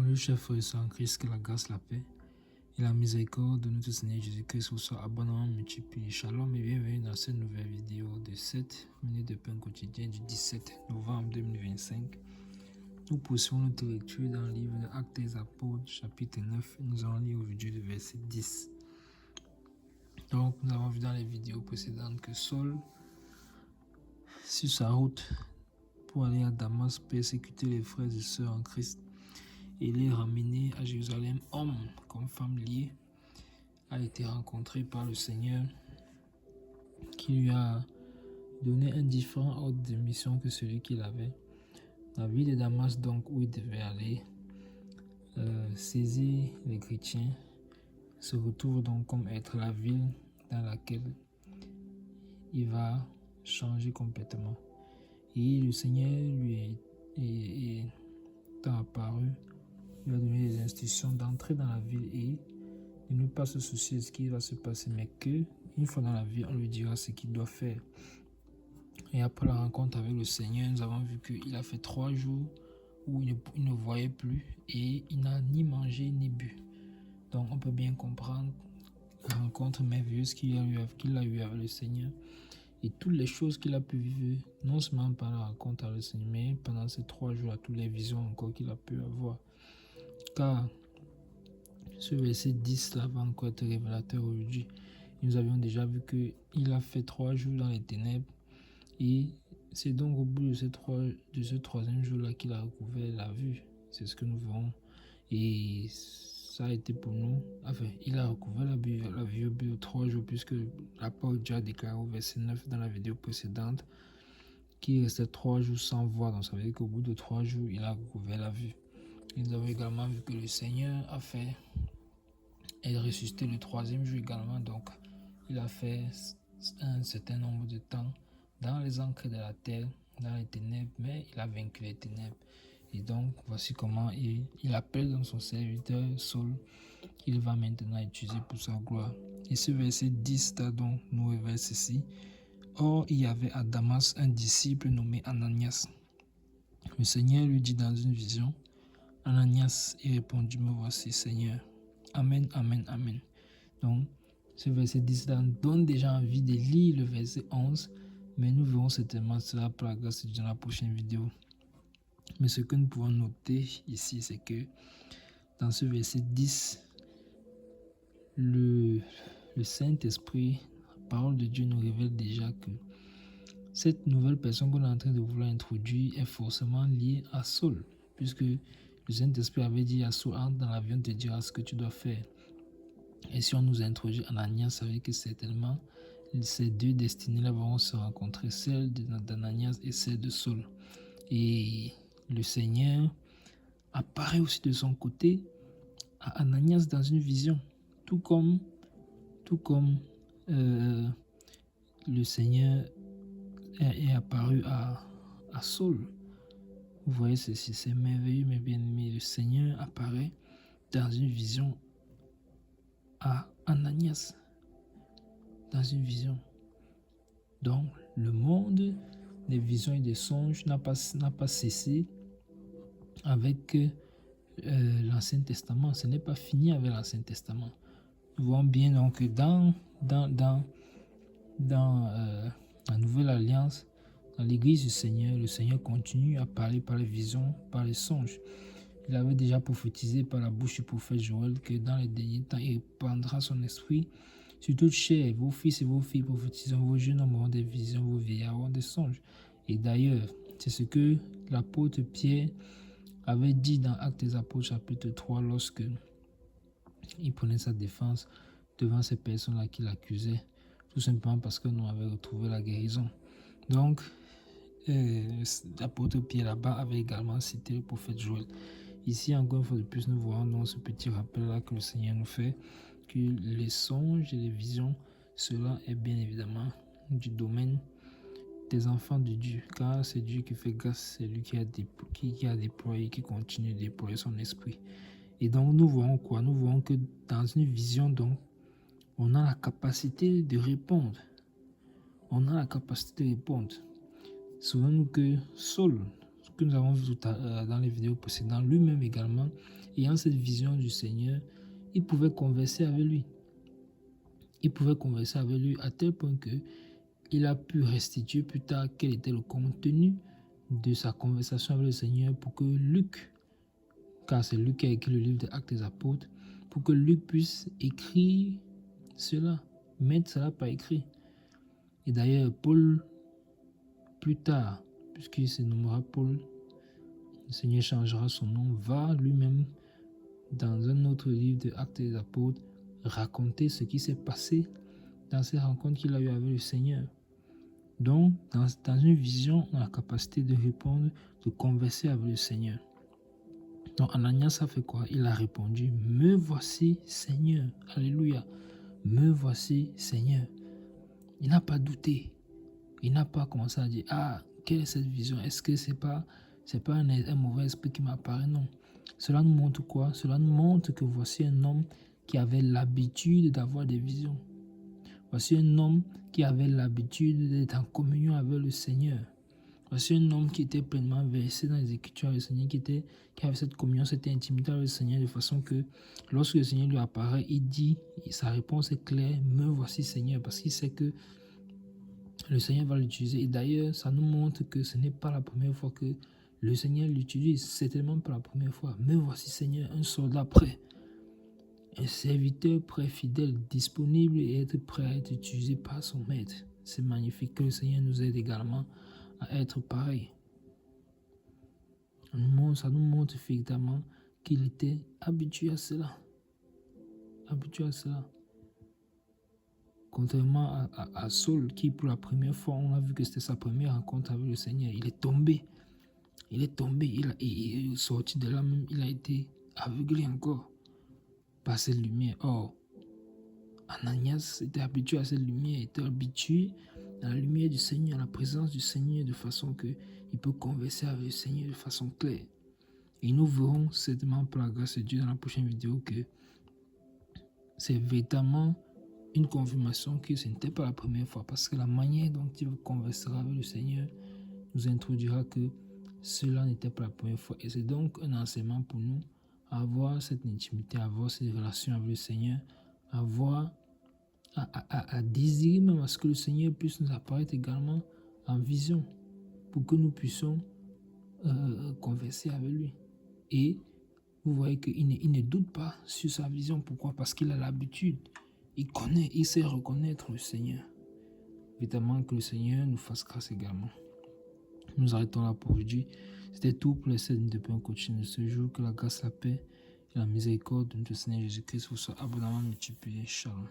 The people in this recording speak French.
Bonjour chers frères et sœurs en Christ, que la grâce, la paix et la miséricorde de notre Seigneur Jésus-Christ vous soient abondamment multipliés. Shalom et bienvenue dans cette nouvelle vidéo de 7 minutes de pain quotidien du 17 novembre 2025. Nous poursuivons notre lecture dans le livre de Actes des Apôtres, chapitre 9. Nous allons lire aujourd'hui le verset 10. Donc, nous avons vu dans les vidéos précédentes que Saul, sur sa route pour aller à Damas, persécuter les frères et sœurs en Christ et les ramener à Jérusalem, homme comme femme liée, a été rencontré par le Seigneur qui lui a donné un différent ordre de mission que celui qu'il avait. La ville de Damas, donc, où il devait aller, saisir les chrétiens, se retrouve donc comme être la ville dans laquelle il va changer complètement. Et le Seigneur lui est apparu, lui a donné des instructions d'entrer dans la ville et de ne pas se soucier de ce qui va se passer, mais que une fois dans la ville, on lui dira ce qu'il doit faire. Et après la rencontre avec le Seigneur, nous avons vu qu'il a fait 3 jours où il ne voyait plus et il n'a ni mangé ni bu. Donc on peut bien comprendre la rencontre merveilleuse qu'il a eu avec le Seigneur et toutes les choses qu'il a pu vivre, non seulement par la rencontre avec le Seigneur, mais pendant ces 3 jours, toutes les visions encore qu'il a pu avoir. Car ce verset 10 là va encore être révélateur aujourd'hui. Nous avions déjà vu qu'il a fait 3 jours dans les ténèbres et c'est donc au bout de ce 3e jour là qu'il a recouvert la vue. C'est ce que nous verrons. Et ça a été pour nous, enfin, il a recouvert la vue au bout de 3 jours, puisque l'apôtre déjà déclaré au verset 9 dans la vidéo précédente qu'il restait 3 jours sans voir. Donc ça veut dire qu'au bout de 3 jours, il a recouvert la vue. Et nous avons également vu que le Seigneur a fait et ressuscité le 3e jour également. Donc il a fait un certain nombre de temps dans les encres de la terre, dans les ténèbres, mais il a vaincu les ténèbres. Et donc, voici comment il appelle dans son serviteur Saul, qu'il va maintenant utiliser pour sa gloire. Et ce verset 10 donc nous révèle ceci. Or, il y avait à Damas un disciple nommé Ananias. Le Seigneur lui dit dans une vision, Ananias, il répondit, me voici Seigneur. Amen, amen, amen. Donc, ce verset 10 donne déjà envie de lire le verset 11, mais nous verrons certainement cela par la grâce de Dieu dans la prochaine vidéo. Mais ce que nous pouvons noter ici, c'est que dans ce verset 10, le Saint-Esprit, la parole de Dieu nous révèle déjà que cette nouvelle personne qu'on est en train de vouloir introduire est forcément liée à Saul, puisque le Saint-Esprit avait dit à Saul, entre dans l'avion, te dira ce que tu dois faire. Et si on nous introduit Ananias, ça veut dire que certainement ces deux destinées-là vont se rencontrer, celle d'Ananias et celle de Saul. Et le Seigneur apparaît aussi de son côté à Ananias dans une vision, tout comme le Seigneur est apparu à Saul. Vous voyez ceci, c'est merveilleux, mes bien-aimés. Le Seigneur apparaît dans une vision à Ananias, dans une vision. Donc, le monde des visions et des songes n'a pas cessé avec l'Ancien Testament. Ce n'est pas fini avec l'Ancien Testament. Nous voyons bien donc que dans la Nouvelle Alliance, dans l'Église du Seigneur, le Seigneur continue à parler par les visions, par les songes. Il avait déjà prophétisé par la bouche du prophète Joël que dans les derniers temps, il répandra son esprit sur toute chair. Vos fils et vos filles prophétiseront, vos jeunes hommes auront des visions, vos vieillards auront des songes. Et d'ailleurs, c'est ce que l'apôtre Pierre avait dit dans Actes des Apôtres chapitre 3 lorsque il prenait sa défense devant ces personnes-là qui l'accusaient, tout simplement parce que nous avions retrouvé la guérison. Donc, l'apôtre Pierre là-bas avait également cité le prophète Joël. Ici, encore une fois de plus, nous voyons dans ce petit rappel-là que le Seigneur nous fait que les songes et les visions, cela est bien évidemment du domaine des enfants de Dieu, car c'est Dieu qui fait grâce, c'est lui qui a déployé, qui continue de déployer son esprit. Et donc, nous voyons quoi? Nous voyons que dans une vision, donc, on a la capacité de répondre. On a la capacité de répondre. Souvenons-nous que Saul, que nous avons vu dans les vidéos précédentes, lui-même également, ayant cette vision du Seigneur, il pouvait converser avec lui. Il pouvait converser avec lui à tel point que il a pu restituer plus tard quel était le contenu de sa conversation avec le Seigneur pour que Luc, car c'est Luc qui a écrit le livre des Actes des Apôtres, pour que Luc puisse écrire cela, mettre cela par écrit. Et d'ailleurs, Paul, plus tard, puisqu'il se nommera Paul, le Seigneur changera son nom, va lui-même, dans un autre livre des Actes des Apôtres, raconter ce qui s'est passé dans ces rencontres qu'il a eues avec le Seigneur. Donc, dans une vision, on a la capacité de répondre, de converser avec le Seigneur. Donc, Ananias a fait quoi? Il a répondu, « Me voici, Seigneur. » Alléluia. « Me voici, Seigneur. » Il n'a pas douté. Il n'a pas commencé à dire, « Ah, quelle est cette vision? Est-ce que c'est pas un mauvais esprit qui m'apparaît? » Non. Cela nous montre quoi? Cela nous montre que voici un homme qui avait l'habitude d'avoir des visions. Voici un homme qui avait l'habitude d'être en communion avec le Seigneur. Voici un homme qui était pleinement versé dans les Écritures avec le Seigneur, qui avait cette communion, cette intimité avec le Seigneur, de façon que lorsque le Seigneur lui apparaît, il dit, sa réponse est claire, « Me voici Seigneur », parce qu'il sait que le Seigneur va l'utiliser. Et d'ailleurs, ça nous montre que ce n'est pas la première fois que le Seigneur l'utilise. C'est tellement pas la première fois. « Me voici Seigneur », un soldat prêt. Un serviteur prêt, fidèle, disponible et être prêt à être utilisé par son maître. C'est magnifique. Que le Seigneur nous aide également à être pareil. Ça nous montre effectivement qu'il était habitué à cela. Habitué à cela. Contrairement à Saul, qui pour la première fois, on a vu que c'était sa première rencontre avec le Seigneur. Il est tombé. Il est sorti de là même. Il a été aveuglé encore par cette lumière. Or, Ananias était habitué à cette lumière, était habitué à la lumière du Seigneur, à la présence du Seigneur, de façon qu'il peut converser avec le Seigneur de façon claire. Et nous verrons certainement par la grâce de Dieu dans la prochaine vidéo que c'est véritablement une confirmation que ce n'était pas la première fois, parce que la manière dont il conversera avec le Seigneur nous introduira que cela n'était pas la première fois. Et c'est donc un enseignement pour nous à avoir cette intimité, à avoir cette relation avec le Seigneur, à désirer même à ce que le Seigneur puisse nous apparaître également en vision pour que nous puissions converser avec lui. Et vous voyez qu'il ne doute pas sur sa vision. Pourquoi? Parce qu'il a l'habitude. Il connaît, il sait reconnaître le Seigneur. Évidemment que le Seigneur nous fasse grâce également. Nous arrêtons là pour aujourd'hui. C'était tout pour les 7 minutes de pain coaching de ce jour. Que la grâce, la paix et la miséricorde de notre Seigneur Jésus-Christ vous soient abondamment multipliées. Shalom.